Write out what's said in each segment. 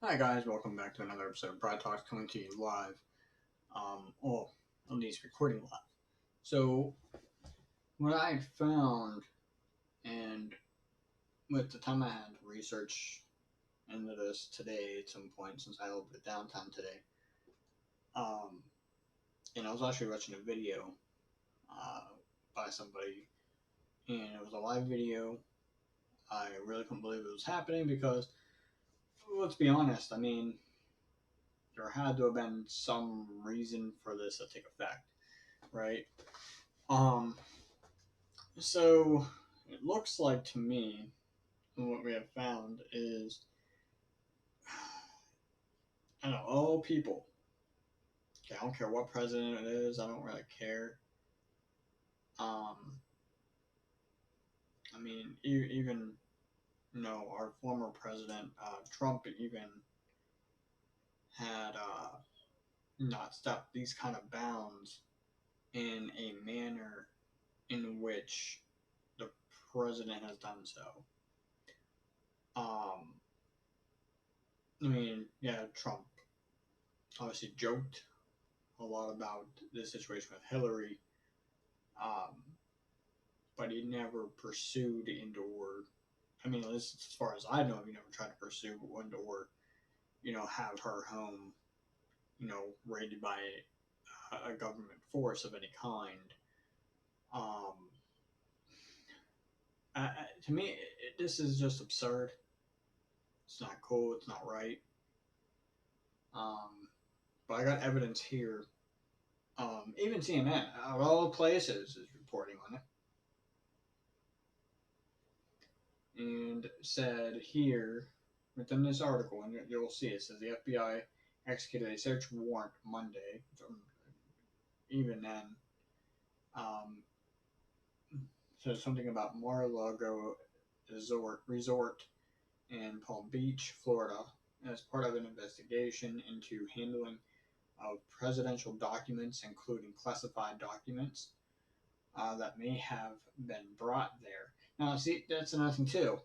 Hi guys, welcome back to another episode of Broad Talks coming to you live. Well, at least recording live. So, what I found, and with the time I had to research into this today at some point, since I had a little bit of downtime today, um, and I was actually watching a video uh, by somebody, and it was a live video. I really couldn't believe it was happening because, let's be honest, I mean, there had to have been some reason for this to take effect, right? Um, so it looks like to me, what we have found is, I don't know, all people. Okay, I don't care what president it is. I don't really care. Um, I mean, even our former president Trump even had not stepped these kind of bounds in a manner in which the president has done so. I mean, yeah, Trump obviously joked a lot about the situation with Hillary, um, but he never pursued or, I mean, at least as far as I know, he never tried to pursue or, have her home, raided by a government force of any kind. Um, to me, this is just absurd. It's not cool. It's not right. Um, but I got evidence here. Even CNN, of all places, is reporting on it. And said here within this article, and you'll see it says the FBI executed a search warrant Monday. Even then, um, says something about Mar-a-Lago Resort in Palm Beach, Florida, as part of an investigation into handling of presidential documents, including classified documents that may have been brought there. Now, see, that's another thing too.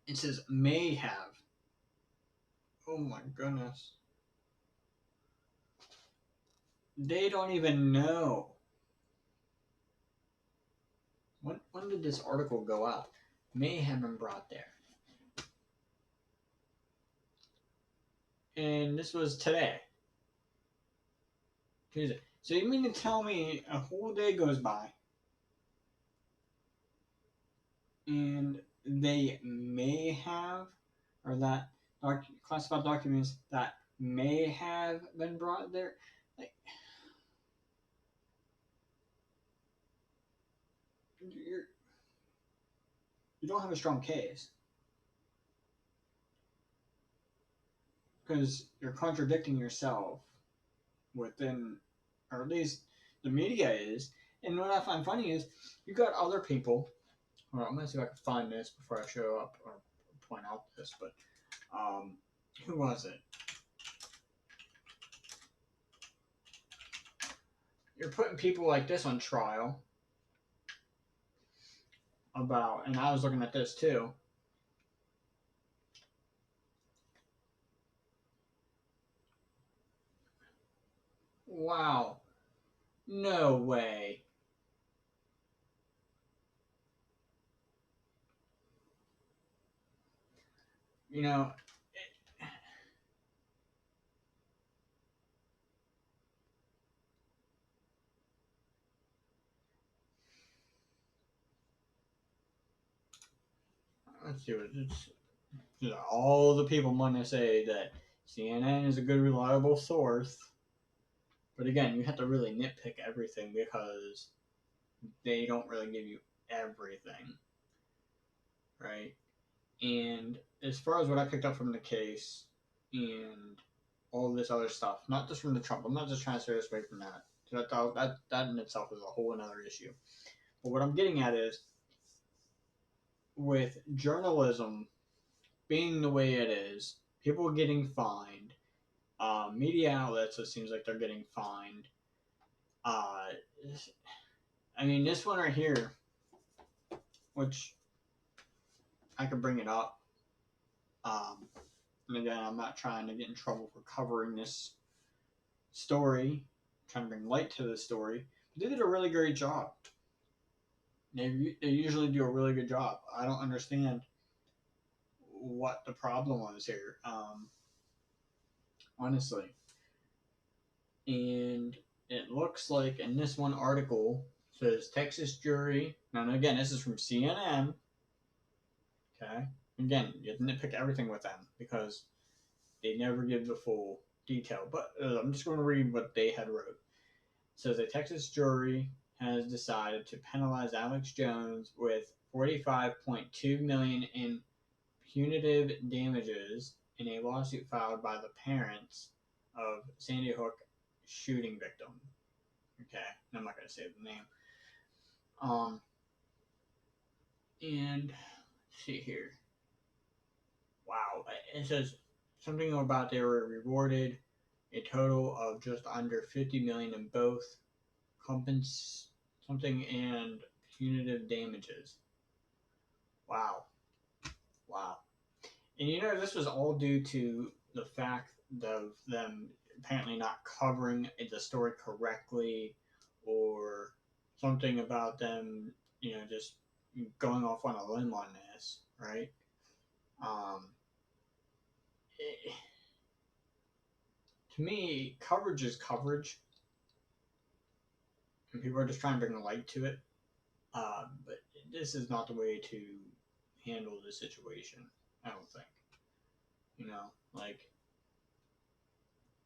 It says may have. Oh my goodness. They don't even know. When did this article go out? May have been brought there. And this was today. Tuesday. So you mean to tell me a whole day goes by and they may have, or that classified documents that may have been brought there? Like, you don't have a strong case because you're contradicting yourself within, or at least the media is. And what I find funny is you got other people. Well, I'm gonna see if I can find this before I show up or point out this. But who was it? You're putting people like this on trial about, and I was looking at this too. Wow, no way. You know, let's see what it's. All the people want to say that CNN is a good, reliable source. But again, you have to really nitpick everything because they don't really give you everything, right? And as far as what I picked up from the case and all this other stuff, not just from the Trump, I'm not just trying to stray away from that. That in itself is a whole another issue. But what I'm getting at is with journalism being the way it is, people getting fined, media outlets, it seems like they're getting fined. I mean, this one right here, which I could bring it up. And again, I'm not trying to get in trouble for covering this story, trying to bring light to the story. But they did a really great job. They usually do a really good job. I don't understand what the problem was here, honestly. And it looks like in this one article says Texas jury. Now, again, this is from CNN. Okay. Again, you have to nitpick everything with them because they never give the full detail. But I'm just going to read what they had wrote. It says a Texas jury has decided to penalize Alex Jones with $45.2 million in punitive damages in a lawsuit filed by the parents of Sandy Hook shooting victim. Okay, I'm not going to say the name. And let's see here. Wow, it says something about they were rewarded a total of just under $50 million in both something and punitive damages. Wow. And this was all due to the fact of them apparently not covering the story correctly, or something about them, just going off on a limb on this, right? To me, coverage is coverage, and people are just trying to bring light to it. But this is not the way to handle the situation, I don't think.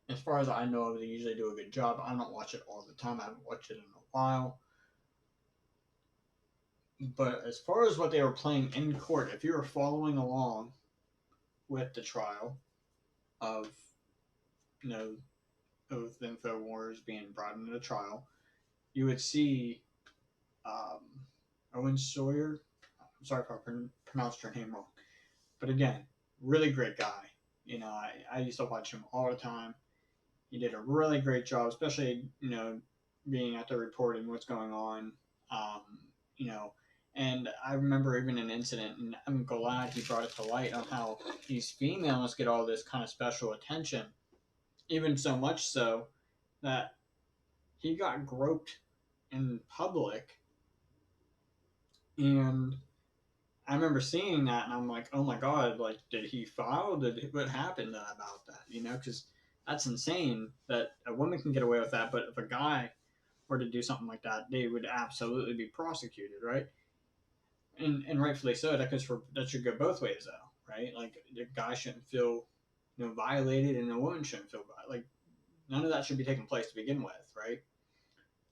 As far as I know, they usually do a good job. I don't watch it all the time. I haven't watched it in a while. But as far as what they were playing in court, if you were following along with the trial of, of InfoWars being brought into the trial, you would see Owen Sawyer. I'm sorry if I pronounced her name wrong. But again, really great guy. I used to watch him all the time. He did a really great job, especially, being out there reporting what's going on. And I remember even an incident, and I'm glad he brought it to light on how these females get all this kind of special attention. Even so much so that he got groped in public. And I remember seeing that, and I'm like, oh my God, like, did he file? What happened about that? Because that's insane that a woman can get away with that, but if a guy were to do something like that, they would absolutely be prosecuted, right? And rightfully so. That should go both ways, though, right? Like, the guy shouldn't feel violated, and the woman shouldn't feel like none of that should be taking place to begin with, right?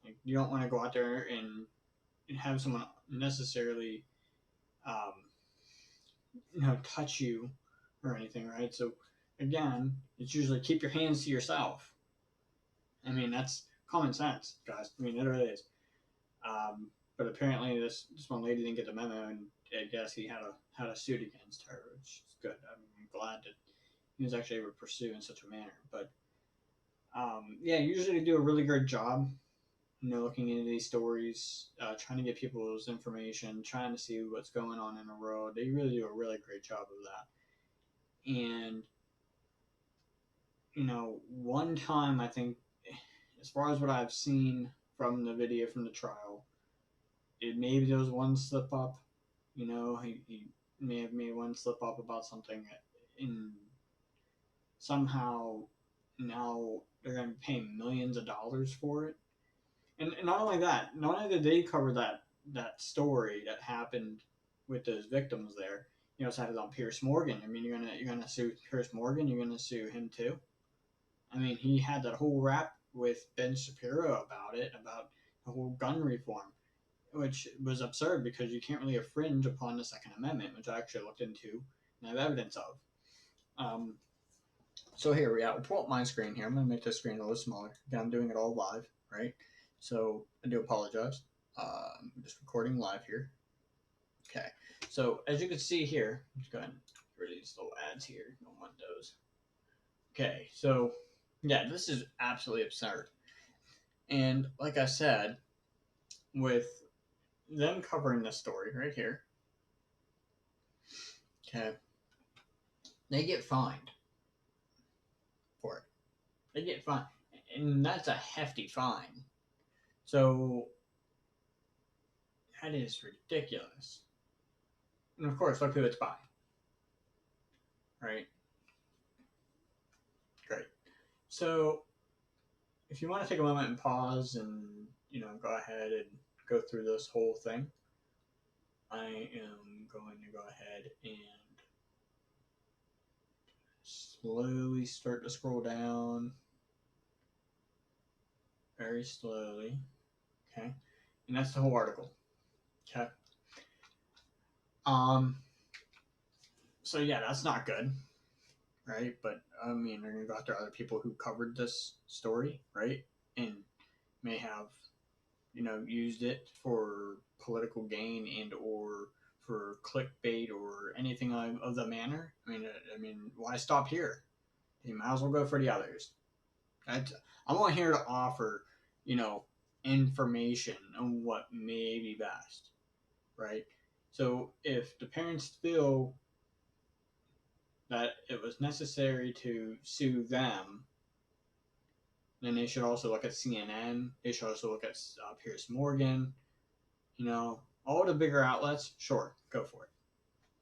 Like, you don't want to go out there and have someone necessarily touch you or anything, right? So again, it's usually keep your hands to yourself. I mean, that's common sense, guys. I mean, it really is. But apparently, this one lady didn't get the memo, and I guess he had a suit against her, which is good. I'm glad that he was actually able to pursue in such a manner. But yeah, usually they do a really great job, looking into these stories, trying to get people's information, trying to see what's going on in the world. They really do a really great job of that. And one time, I think, as far as what I've seen from the video from the trial, maybe there was one slip up. He may have made one slip up about something, and somehow now they're going to be paying millions of dollars for it. And not only that, not only did they cover that story that happened with those victims there, you also had it on Pierce Morgan. I mean, you're gonna sue Pierce Morgan. You're gonna sue him too. I mean, he had that whole rap with Ben Shapiro about the whole gun reform, which was absurd because you can't really infringe upon the Second Amendment, which I actually looked into and have evidence of. So here we are. I'll pull up my screen here. I'm going to make this screen a little smaller. Again, I'm doing it all live, right? So I do apologize. I'm just recording live here. Okay. So as you can see here, I'm just going to get rid of these little ads here. No one does. Okay. So yeah, this is absolutely absurd. And like I said, with them covering this story right here, okay, they get fined. They get fined, and that's a hefty fine. So that is ridiculous. And of course, look who it's by, right? Great. So if you want to take a moment and pause and go ahead and go through this whole thing, I am going to go ahead and slowly start to scroll down, very slowly. Okay, and that's the whole article. Okay. Um. So yeah, that's not good, right? But I mean, they're gonna go after other people who covered this story, right? And may have used it for political gain and or for clickbait or anything of the manner. I mean, why stop here? You might as well go for the others. I'm only here to offer, you know, information on what may be best, right? So if the parents feel that it was necessary to sue them, then they should also look at CNN. They should also look at Pierce Morgan. All the bigger outlets. Sure, go for it.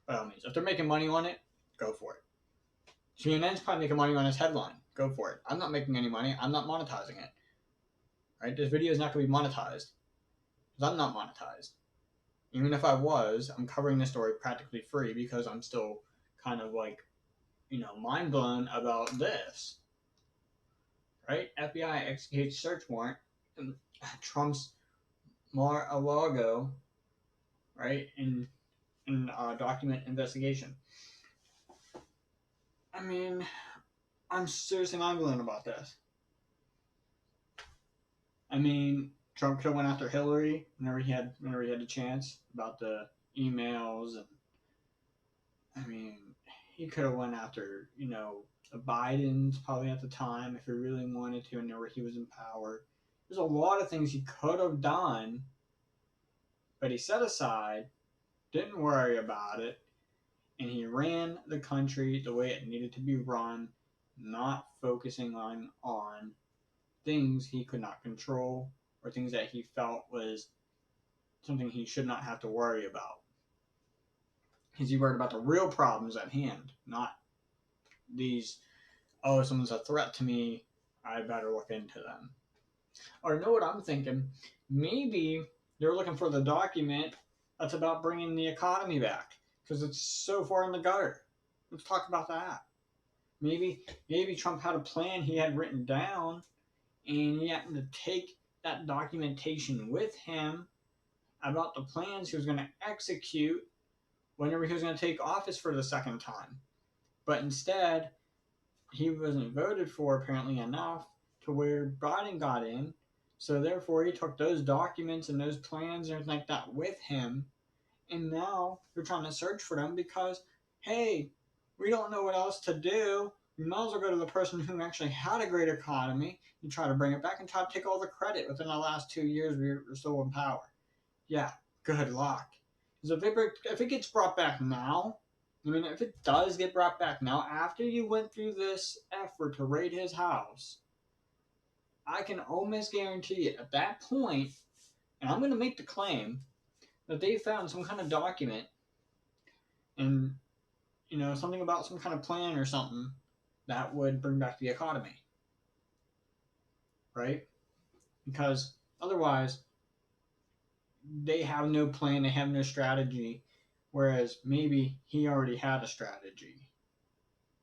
By all means, if they're making money on it, go for it. CNN's probably making money on this headline. Go for it. I'm not making any money. I'm not monetizing it. Right? This video is not going to be monetized because I'm not monetized. Even if I was, I'm covering this story practically free because I'm still kind of like, mind blown about this. Right? FBI executes search warrant and Trump's Mar-a-Lago, right? In document investigation. I mean, I'm seriously mind blown about this. I mean, Trump could have went after Hillary whenever he had a chance about the emails, and I mean, he could have went after the Bidens probably at the time if he really wanted to, and whenever he was in power. There's a lot of things he could have done, but he set aside, didn't worry about it, and he ran the country the way it needed to be run, not focusing on things he could not control or things that he felt was something he should not have to worry about. Because he worried about the real problems at hand, not these, oh, someone's a threat to me, I better look into them. Or know what I'm thinking? Maybe they're looking for the document that's about bringing the economy back because it's so far in the gutter. Let's talk about that. Maybe Trump had a plan he had written down, and he happened to take that documentation with him about the plans he was going to execute whenever he was going to take office for the second time. But instead, he wasn't voted for, apparently enough, to where Biden got in. So therefore, he took those documents and those plans and everything like that with him. And now they're trying to search for them because, hey, we don't know what else to do. We might as well go to the person who actually had a great economy and try to bring it back and try to take all the credit within the last 2 years we were still in power. Yeah, good luck. Because if it gets brought back now, if it does get brought back now, after you went through this effort to raid his house, I can almost guarantee it at that point, and I'm going to make the claim that they found some kind of document and, something about some kind of plan or something that would bring back the economy. Right? Because otherwise, they have no plan, they have no strategy, whereas maybe he already had a strategy.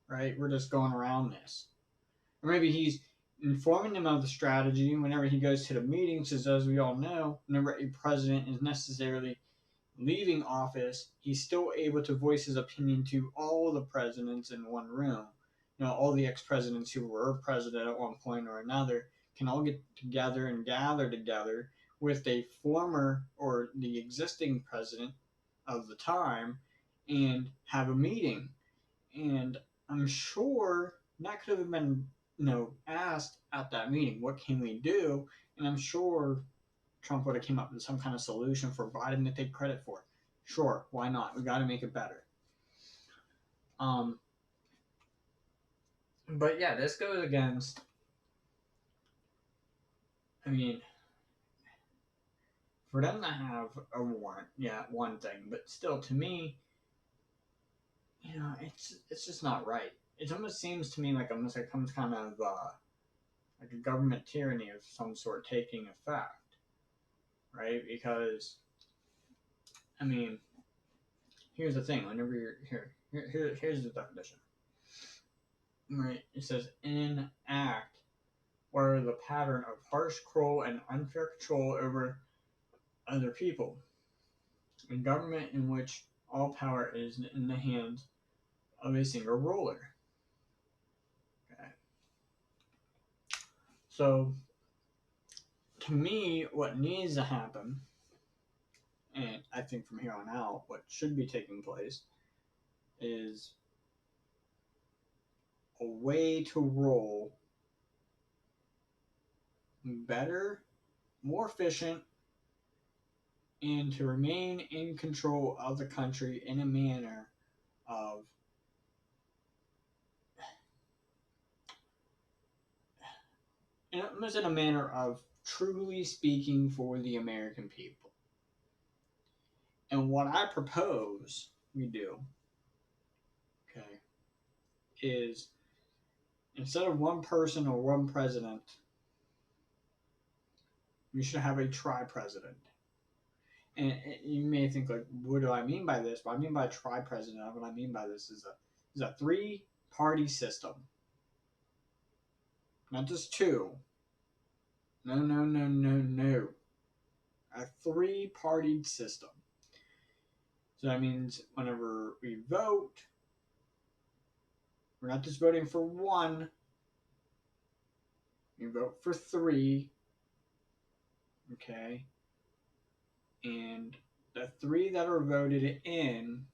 Right? We're just going around this. Or maybe he's informing them of the strategy whenever he goes to the meetings, because as we all know, whenever a president is necessarily leaving office, he's still able to voice his opinion to all the presidents in one room. All the ex-presidents who were president at one point or another can all get together and gather together with a former or the existing president of the time and have a meeting. And I'm sure that could have been, asked at that meeting, what can we do? And I'm sure Trump would have came up with some kind of solution for Biden to take credit for. Sure, why not? We got to make it better. But yeah, this goes against I mean, for them to have a warrant, yeah, one thing, but still, to me, it's just not right. It almost seems to me like almost like some kind of like a government tyranny of some sort taking effect, right? Because I mean, here's the thing: whenever you're here's the definition. Right? It says in act or the pattern of harsh, cruel, and unfair control over other people. A government in which all power is in the hands of a single ruler. Okay. So, to me, what needs to happen, and I think from here on out, what should be taking place, is a way to rule better, more efficient, and to remain in control of the country in a manner of almost in a manner of truly speaking for the American people. And what I propose we do, okay, is instead of one person or one president, we should have a tri-president. And you may think, like, what do I mean by this? What I mean by tri-president, what I mean by this is a three-party system, not just two. No, no, no, no, no. A three-partied system. So that means whenever we vote, we're not just voting for one. You vote for three. Okay. And the three that are voted in,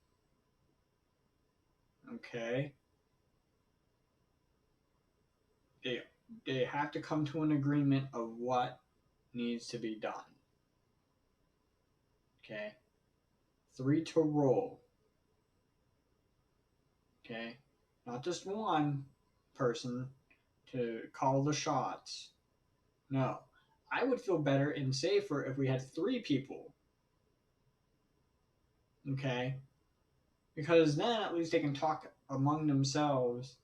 okay, they have to come to an agreement of what needs to be done. Okay. Three to roll. Okay. Not just one person to call the shots. No. I would feel better and safer if we had three people. Okay. Because then at least they can talk among themselves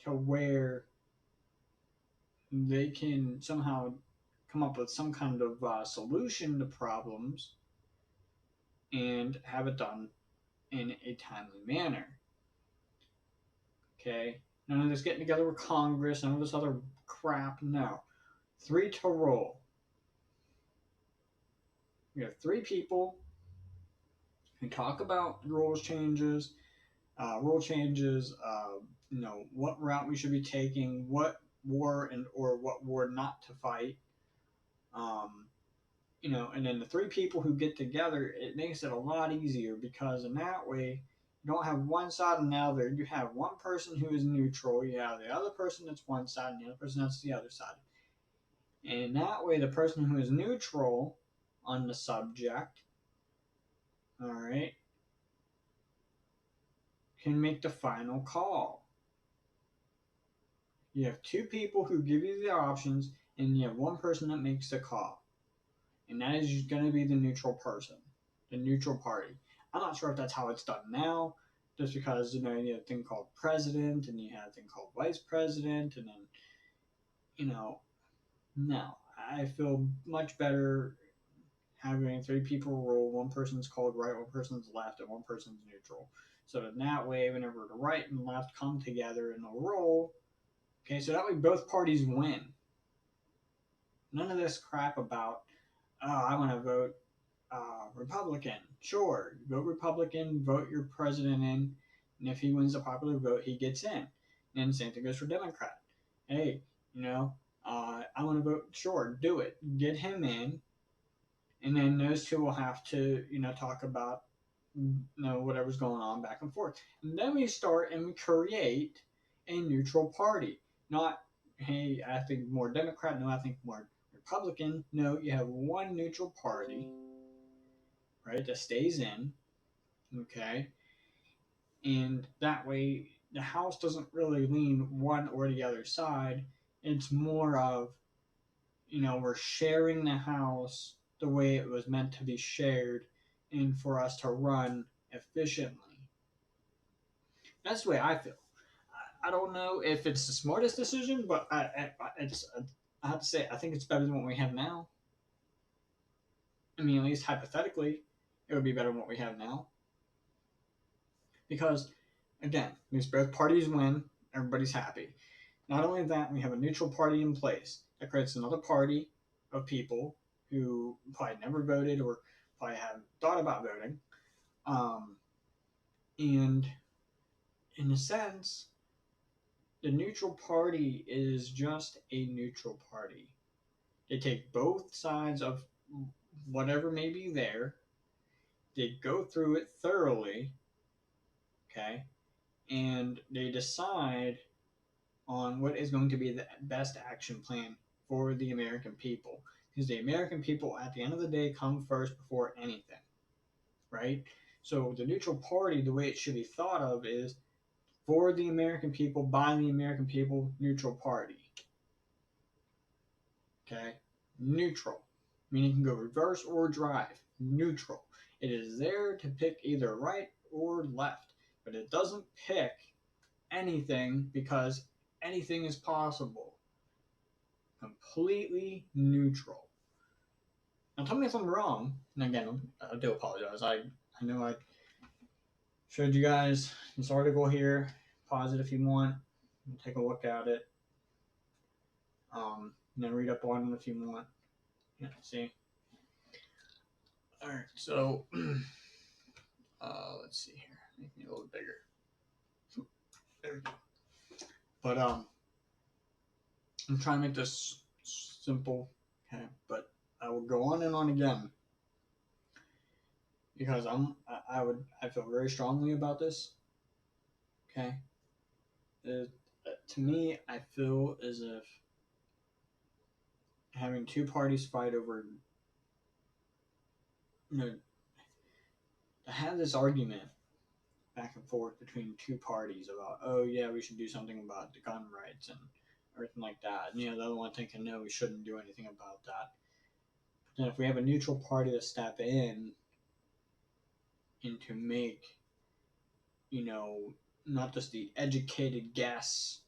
to where they can somehow come up with some kind of solution to problems and have it done in a timely manner. Okay? None of this getting together with Congress, none of this other crap. No. Three to roll. We have three people who talk about rule changes, what route we should be taking, what war or what war not to fight. And then the three people who get together, it makes it a lot easier because in that way, you don't have one side and the other. You have one person who is neutral. You have the other person that's one side and the other person that's the other side. And that way, the person who is neutral on the subject, all right, can make the final call. You have two people who give you the options, and you have one person that makes the call. And that is going to be the neutral person, the neutral party. I'm not sure if that's how it's done now, just because, you have a thing called president, and you have a thing called vice president, and then, no. I feel much better having three people roll. One person's called right, one person's left, and one person's neutral. So in that way, whenever the right and left come together in a roll, okay, so that way both parties win. None of this crap about, I want to vote Republican. Sure, vote Republican, vote your president in, and if he wins the popular vote, he gets in. And the same thing goes for Democrat. Hey, I want to vote, sure, do it. Get him in, and then those two will have to, talk about, whatever's going on back and forth. And then we start and we create a neutral party. Not, hey, I think more Democrat, no, I think more Republican. No, you have one neutral party, right, that stays in, okay? And that way, the House doesn't really lean one or the other side. It's more of, we're sharing the house the way it was meant to be shared and for us to run efficiently. That's the way I feel. I don't know if it's the smartest decision, but I have to say, I think it's better than what we have now. I mean, at least hypothetically, it would be better than what we have now. Because, again, these both parties win, everybody's happy. Not only that, we have a neutral party in place that creates another party of people who probably never voted or probably haven't thought about voting. And in a sense, the neutral party is just a neutral party. They take both sides of whatever may be there, they go through it thoroughly, okay, and they decide on what is going to be the best action plan for the American people. Because the American people, at the end of the day, come first before anything, right? So the neutral party, the way it should be thought of is for the American people, by the American people, neutral party. Okay? Neutral. Meaning you can go reverse or drive. Neutral. It is there to pick either right or left, but it doesn't pick anything because anything is possible. Completely neutral. Now tell me if I'm wrong. And again, I do apologize. I know I showed you guys this article here. Pause it if you want. Take a look at it. And then read up on it if you want. Yeah, see. Alright, so let's see here. Make me a little bigger. There we go. But I'm trying to make this simple, okay? But I will go on and on again because I feel very strongly about this. Okay, to me, I feel as if having two parties fight over, to have this argument back and forth between two parties about, oh yeah, we should do something about the gun rights and everything like that. And, the other one thinking, no, we shouldn't do anything about that. But then if we have a neutral party to step in and to make, not just the educated guess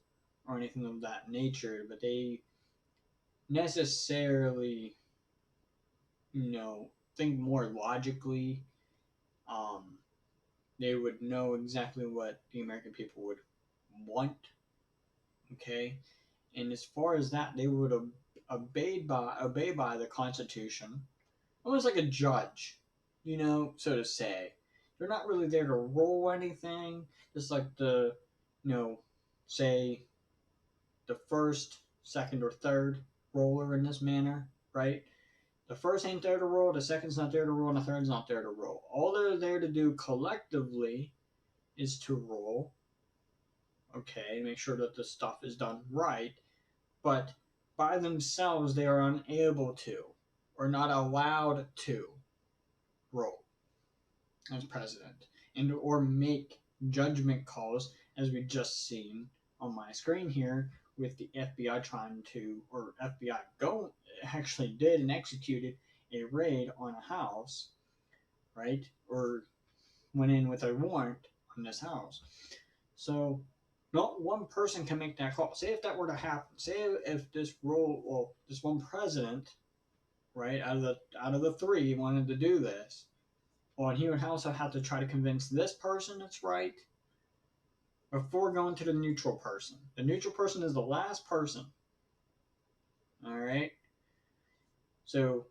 or anything of that nature, but they necessarily, think more logically, they would know exactly what the American people would want, okay? And as far as that, they would obey by the Constitution, almost like a judge, so to say. They're not really there to rule anything, just like the, say, the first, second, or third roller in this manner, right? The first ain't there to rule, the second's not there to rule, and the third's not there to rule. All they're there to do collectively is to rule, okay, make sure that the stuff is done right, but by themselves they are unable to, or not allowed to, rule as president, and or make judgment calls, as we just seen on my screen here, with the FBI trying to, or FBI actually did and executed a raid on a house, right? Or went in with a warrant on this house. So not one person can make that call. Say if that were to happen, say if this this one president, right, out of the three wanted to do this, well, and he would also have to try to convince this person it's right before going to the neutral person. The neutral person is the last person. All right. So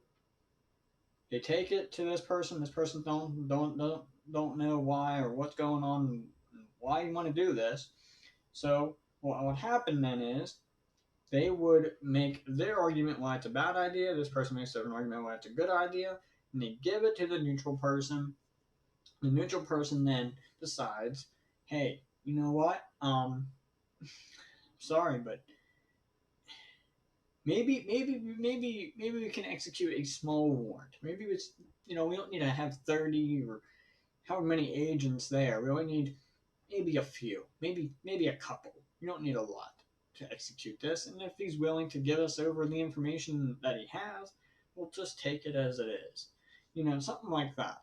they take it to this person. This person don't know why or what's going on and why you want to do this. So what would happen then is they would make their argument why it's a bad idea. This person makes their argument why it's a good idea, and they give it to the neutral person. The neutral person then decides, hey, you know what? Sorry, but maybe we can execute a small warrant. Maybe it's, we don't need to have 30 or however many agents there. We only need maybe a few, maybe a couple. You don't need a lot to execute this, and if he's willing to give us over the information that he has, we'll just take it as it is. Something like that.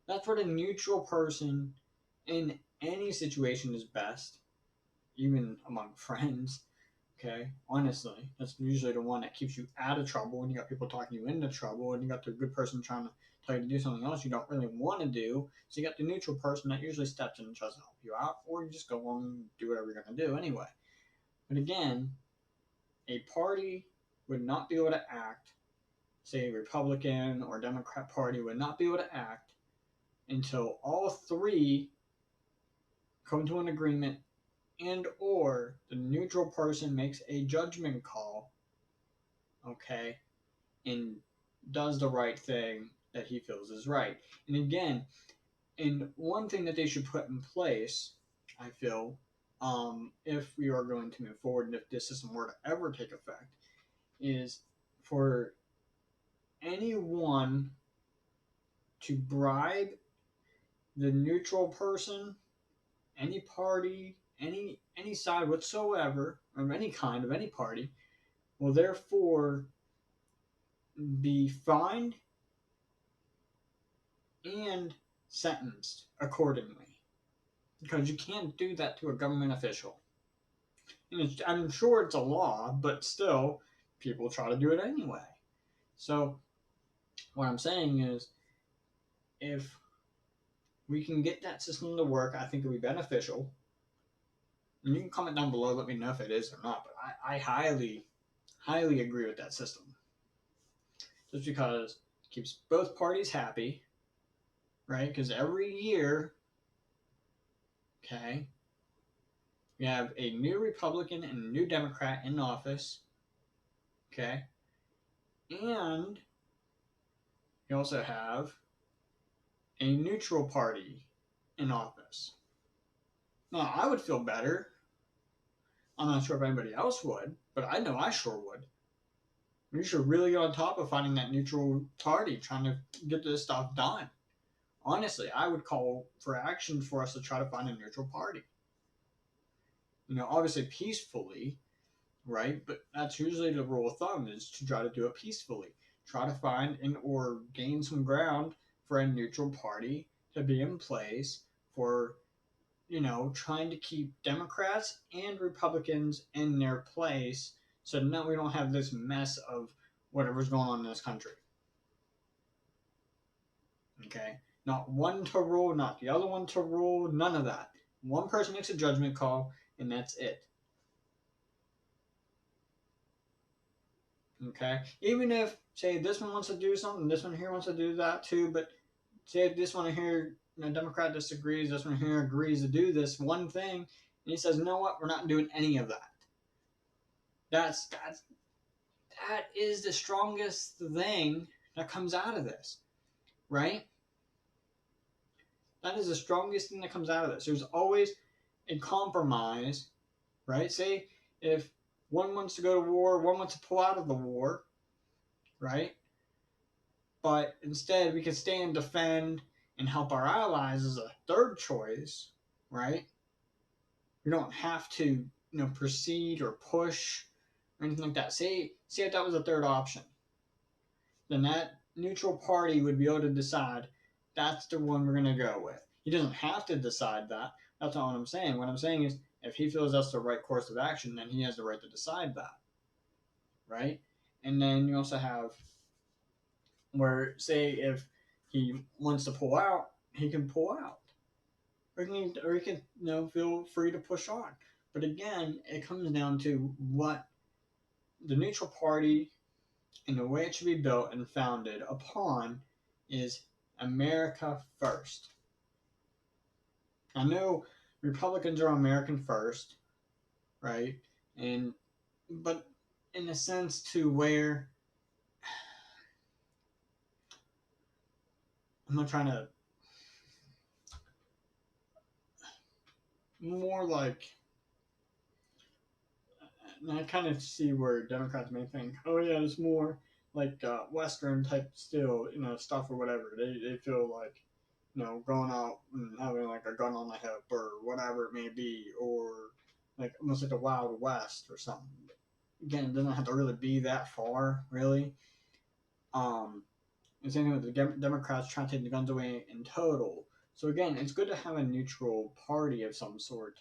That's what a neutral person in any situation is best, even among friends. Okay, honestly, that's usually the one that keeps you out of trouble when you got people talking you into trouble, and you got the good person trying to tell you to do something else you don't really want to do. So you got the neutral person that usually steps in and tries to help you out, or you just go along and do whatever you're going to do anyway. But again, a party would not be able to act, say a Republican or Democrat party would not be able to act until all three come to an agreement and or the neutral person makes a judgment call, okay, and does the right thing that he feels is right. And again, and one thing that they should put in place, I feel, if we are going to move forward and if this system were to ever take effect, is for anyone to bribe the neutral person, any party, any side whatsoever, of any kind of any party, will therefore be fined and sentenced accordingly. Because you can't do that to a government official. And I'm sure it's a law, but still, people try to do it anyway. So, what I'm saying is, if we can get that system to work, I think it'll be beneficial. And you can comment down below, let me know if it is or not. But I highly, highly agree with that system. Just because it keeps both parties happy, right? Because every year, okay, we have a new Republican and a new Democrat in office, okay? And you also have a neutral party in office. Now, I would feel better. I'm not sure if anybody else would, but I know I sure would. We should really get on top of finding that neutral party, trying to get this stuff done. Honestly, I would call for action for us to try to find a neutral party. Obviously peacefully, right? But that's usually the rule of thumb, is to try to do it peacefully. Try to find or gain some ground for a neutral party to be in place for, trying to keep Democrats and Republicans in their place so now we don't have this mess of whatever's going on in this country. Okay? Not one to rule, not the other one to rule, none of that. One person makes a judgment call, and that's it. Okay? Even if, say, this one wants to do something, this one here wants to do that too, but say if this one here, Democrat disagrees, this one here agrees to do this one thing, and he says, you know what, we're not doing any of that. That is the strongest thing that comes out of this, right? That is the strongest thing that comes out of this. There's always a compromise, right? Say if one wants to go to war, one wants to pull out of the war, right? But instead we can stay and defend and help our allies as a third choice, right? We don't have to, proceed or push or anything like that. Say if that was a third option, then that neutral party would be able to decide that's the one we're going to go with. He doesn't have to decide that. That's not what I'm saying. What I'm saying is if he feels that's the right course of action, then he has the right to decide that, right? And then you also have where, say, if he wants to pull out, he can pull out. Or he can feel free to push on. But again, it comes down to what the neutral party and the way it should be built and founded upon is America first. I know Republicans are American first, right? But in a sense to where I'm not trying to more like, and I kind of see where Democrats may think, oh yeah, it's more like Western type still, stuff or whatever. They feel like, going out and having like a gun on the hip or whatever it may be, or like almost like the Wild West or something. Again, it doesn't have to really be that far, really. And same thing with the Democrats trying to take the guns away in total. So again, it's good to have a neutral party of some sort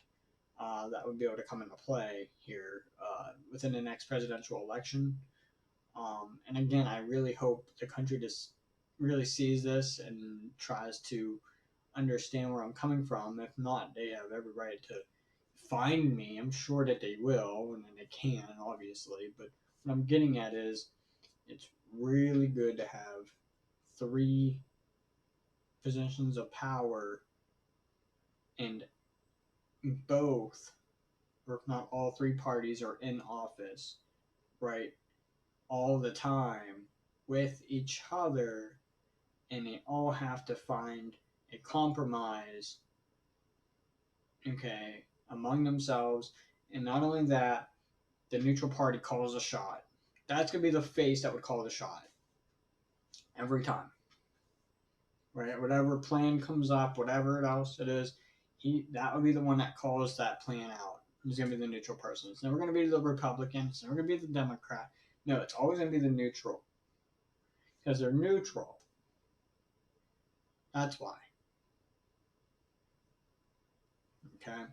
that would be able to come into play here within the next presidential election. And again, I really hope the country just really sees this and tries to understand where I'm coming from. If not, they have every right to find me. I'm sure that they will, and they can, obviously. But what I'm getting at is it's really good to have three positions of power and both, or if not all three parties, are in office, right, all the time with each other, and they all have to find a compromise, okay, among themselves. And not only that, the neutral party calls a shot. That's going to be the face that would call the shot every time, right? Whatever plan comes up, whatever else it is, that would be the one that calls that plan out. He's going to be the neutral person. It's never going to be the Republican. It's never going to be the Democrat. No, it's always going to be the neutral. Because they're neutral. That's why. Okay?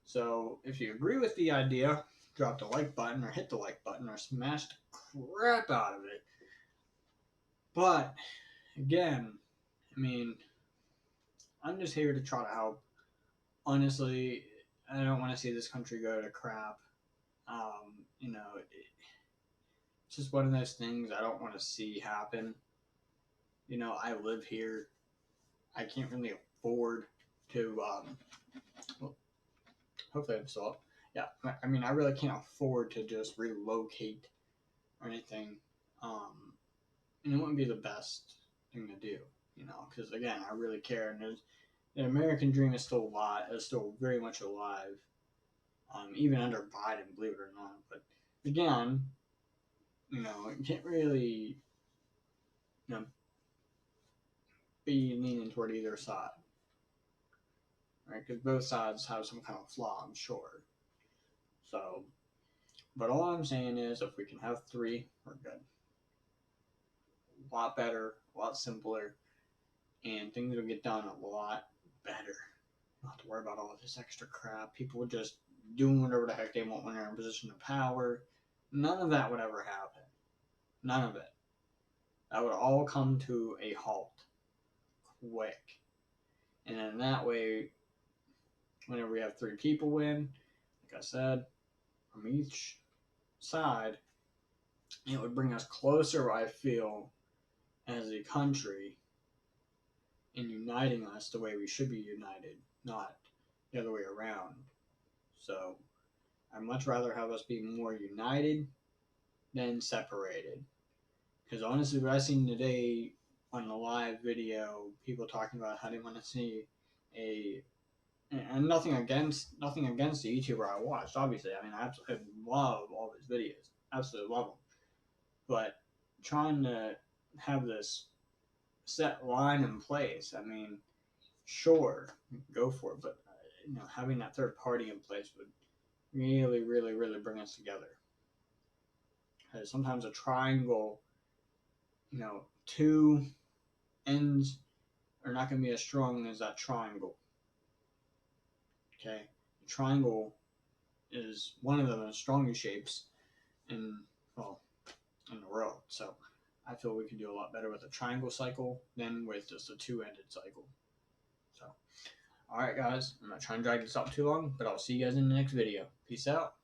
So, if you agree with the idea, drop the like button or hit the like button or smash the crap out of it. But, again, I mean, I'm just here to try to help. Honestly, I don't want to see this country go to crap. It's just one of those things I don't want to see happen. I live here. I can't really afford to. Well, hopefully I'm still up. Yeah, I mean, I really can't afford to just relocate or anything. And it wouldn't be the best thing to do, because again, I really care. And the American dream is still alive. Is still very much alive. Even under Biden, believe it or not. But again, you can't really, be leaning toward either side, right? Because both sides have some kind of flaw, I'm sure. So, but all I'm saying is, if we can have three, we're good. A lot better, a lot simpler, and things will get done a lot better. Not to worry about all this extra crap. People just doing whatever the heck they want when they're in a position of power. None of that would ever happen. None of it. That would all come to a halt quick. And then that way, whenever we have three people win, like I said, from each side, it would bring us closer, I feel, as a country in uniting us the way we should be united, not the other way around. So I'd much rather have us be more united than separated. Because honestly, what I've seen today on the live video, people talking about how they want to see and nothing against the YouTuber I watched. Obviously, I mean, I absolutely love all his videos, absolutely love them. But trying to have this set line in place, I mean, sure, go for it, but having that third party in place would really, really, really bring us together. Because sometimes a triangle, two ends are not going to be as strong as that triangle. Okay, the triangle is one of the strongest shapes in the world. So I feel we can do a lot better with a triangle cycle than with just a two-ended cycle. So, all right, guys, I'm not trying to drag this out too long, but I'll see you guys in the next video. Peace out.